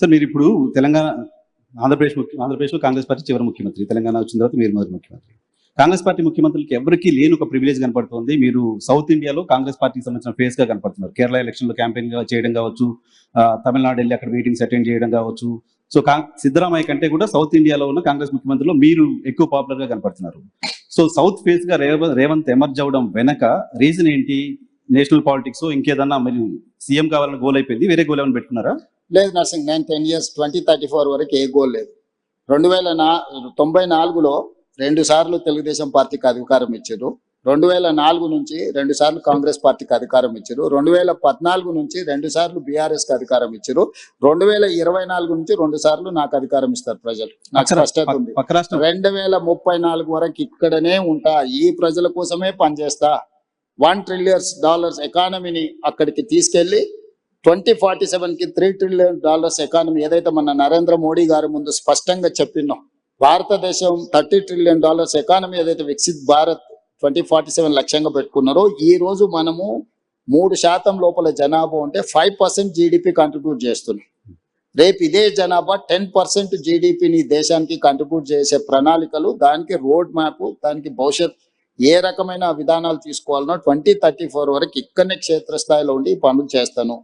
Sir మీరు ఇప్పుడు తెలంగాణ ఆంధ్రప్రదేశ్లో కాంగ్రెస్ పార్టీ చివరి ముఖ్యమంత్రి. తెలంగాణ వచ్చిన తర్వాత మీరు మొదటి ముఖ్యమంత్రి. కాంగ్రెస్ పార్టీ ముఖ్యమంత్రులకి ఎవరికీ లేని ఒక ప్రివిలేజ్ కనపడుతుంది. మీరు సౌత్ ఇండియాలో కాంగ్రెస్ పార్టీకి సంబంధించిన ఫేస్‌గా కనపడుతున్నారు. కేరళ ఎలక్షన్‌లో క్యాంపెయిన్‌గా చేయడం కావచ్చు, తమిళనాడు ఎళ్లి అక్కడ మీటింగ్స్ అటెండ్ చేయడం కావచ్చు. సో, సిద్ధరామయ్య కంటే కూడా సౌత్ ఇండియాలో ఉన్న కాంగ్రెస్ ముఖ్యమంత్రుల్లో మీరు ఎక్కువ పాపులర్‌గా కనపడుతున్నారు. సో, సౌత్ ఫేస్‌గా రేవంత్ ఎమర్జ్ అవ్వడం వెనక రీజన్ ఏంటి? నేషనల్ పాలిటిక్స్‌ో ఇంకేదన్నా మరి సీఎం కావాలని గోల్ అయిపోయింది. వేరే గోల్ ఏమైనా పెట్టుకున్నారా? లేదు నర్సింగ్, నేను 10 ఇయర్స్ 2034 వరకు ఏ గోల్ లేదు. 1994లో 2 సార్లు తెలుగుదేశం పార్టీకి అధికారం ఇచ్చారు. 2004 నుంచి 2 సార్లు కాంగ్రెస్ పార్టీకి అధికారం ఇచ్చారు. 2014 నుంచి 2 సార్లు బీఆర్ఎస్ కి అధికారం ఇచ్చారు. 2024 నుంచి 2 సార్లు నాకు అధికారం ఇస్తారు ప్రజలు. నాకు స్పష్టత ఉంది. 2034 వరకు ఇక్కడనే ఉంటా, ఈ ప్రజల కోసమే పనిచేస్తా. $1 ట్రిలియన్ ఎకానమీని అక్కడికి తీసుకెళ్లి 2047కి $3 ట్రిలియన్ ఎకానమీ ఏదైతే మన నరేంద్ర మోడీ గారి ముందు స్పష్టంగా చెప్పినాం, భారతదేశం $30 ట్రిలియన్ ఎకానమీ ఏదైతే వికసిత్ భారత్ 2047 లక్ష్యంగా పెట్టుకున్నారో, ఈ రోజు మనము 3% లోపల జనాభా ఉంటే 5% జీడిపి కంట్రిబ్యూట్ చేస్తున్నాం. రేపు ఇదే జనాభా 10% జీడిపిని దేశానికి కంట్రిబ్యూట్ చేసే ప్రణాళికలు, దానికి రోడ్ మ్యాప్, దానికి భవిష్యత్ ఏ రకమైన విధానాలు తీసుకోవాలనో 2034 వరకు ఇక్కడనే క్షేత్రస్థాయిలో ఉండి పనులు చేస్తాను.